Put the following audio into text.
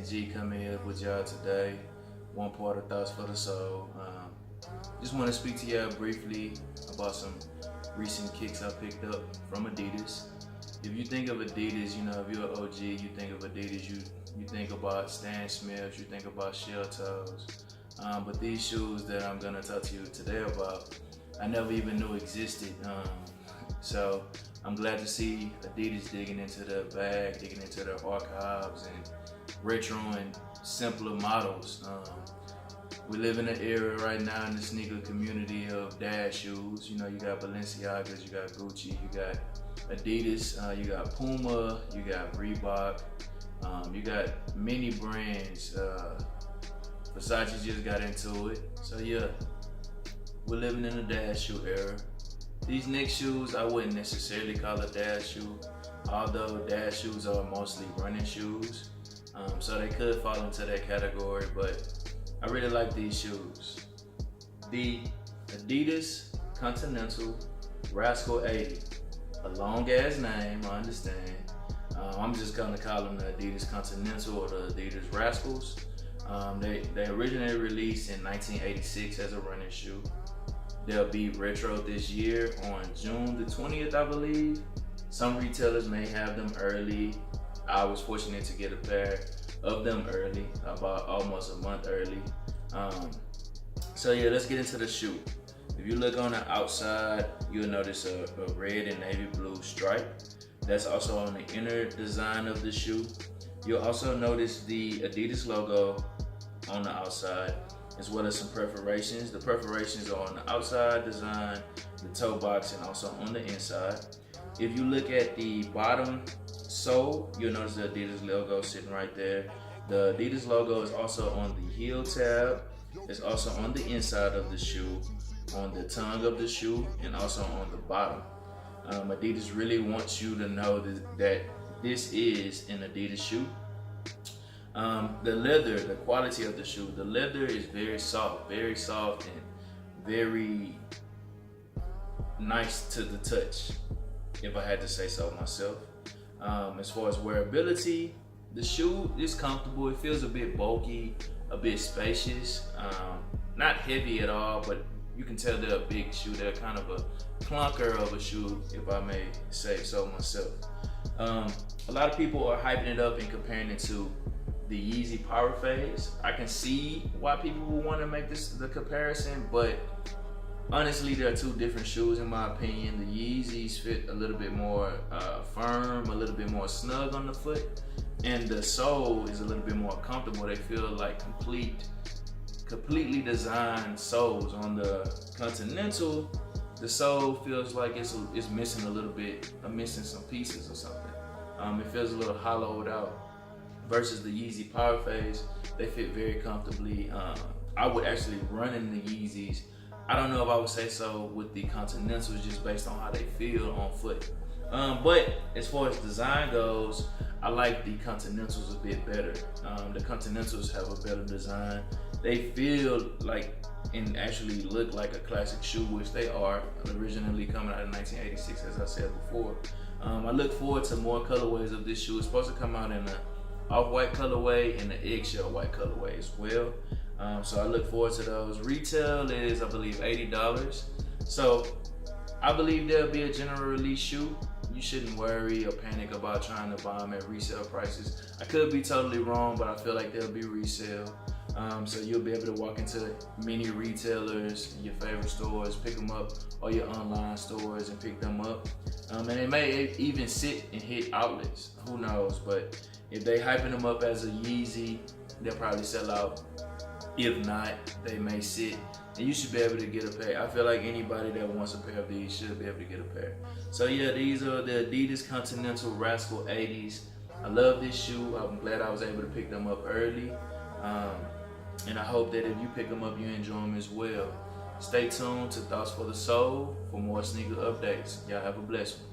G coming here with y'all today. One part of Thoughts for the Soul. Just want to speak to y'all briefly about some recent kicks I picked up from Adidas. If you think of Adidas, you know, if you're an OG, you think of Adidas, you think about Stan Smiths, you think about shell toes. But these shoes that I'm gonna talk to you today about, I never even knew existed. So I'm glad to see Adidas digging into their bag, digging into their archives and retroing simpler models. We live in an era right now in the sneaker community of dad shoes. You know, you got Balenciagas, you got Gucci, you got Adidas, you got Puma, you got Reebok, you got many brands. Versace just got into it. So yeah, we're living in a dad shoe era. These next shoes, I wouldn't necessarily call a dad shoe, although dad shoes are mostly running shoes. So they could fall into that category, but I really like these shoes. The Adidas Continental Rascal 80. A long ass name, I understand. I'm just gonna call them the Adidas Continental or the Adidas Rascals. They originally released in 1986 as a running shoe. They'll be retro this year on June the 20th, I believe. Some retailers may have them early. I was fortunate to get a pair of them early, about almost a month early. So yeah, let's get into the shoe. If you look on the outside, you'll notice a red and navy blue stripe. That's also on the inner design of the shoe. You'll also notice the Adidas logo on the outside, as well as some perforations. The perforations are on the outside design, the toe box, and also on the inside. If you look at the bottom sole, you'll notice the Adidas logo sitting right there. The Adidas logo is also on the heel tab. It's also on the inside of the shoe, on the tongue of the shoe, and also on the bottom. Adidas really wants you to know that this is an Adidas shoe. The leather, the quality of the shoe, the leather is very soft and very nice to the touch, if I had to say so myself. As far as wearability, the shoe is comfortable. It feels a bit bulky, a bit spacious. Not heavy at all, but you can tell they're a big shoe. They're kind of a clunker of a shoe, if I may say so myself. A lot of people are hyping it up and comparing it to the Yeezy Power Phase. I can see why people would want to make this the comparison, but honestly, they're two different shoes in my opinion. The Yeezys fit a little bit more firm, a little bit more snug on the foot, and the sole is a little bit more comfortable. They feel like completely designed soles. On the Continental, the sole feels like it's missing a little bit, missing some pieces or something. It feels a little hollowed out. Versus the Yeezy Power Phase, they fit very comfortably. I would actually run in the Yeezys. I don't know if I would say so with the Continentals, just based on how they feel on foot. But as far as design goes, I like the Continentals a bit better. The Continentals have a better design. They feel like and actually look like a classic shoe, which they are, originally coming out in 1986, as I said before. I look forward to more colorways of this shoe. It's supposed to come out in a off-white colorway and the eggshell white colorway as well. So I look forward to those. Retail is, I believe, $80. So I believe there'll be a general release shoe. You shouldn't worry or panic about trying to buy them at resale prices. I could be totally wrong, but I feel like they'll be resale. So you'll be able to walk into many retailers, your favorite stores, pick them up, or your online stores and pick them up. And it may even sit and hit outlets, who knows, but if they hyping them up as a Yeezy, they'll probably sell out. If not, they may sit, and you should be able to get a pair. I feel like anybody that wants a pair of these should be able to get a pair. So yeah, these are the Adidas Continental Rascal 80s. I love this shoe. I'm glad I was able to pick them up early. And I hope that if you pick them up, you enjoy them as well. Stay tuned to Thoughts for the Soul for more sneaker updates. Y'all have a blessed one.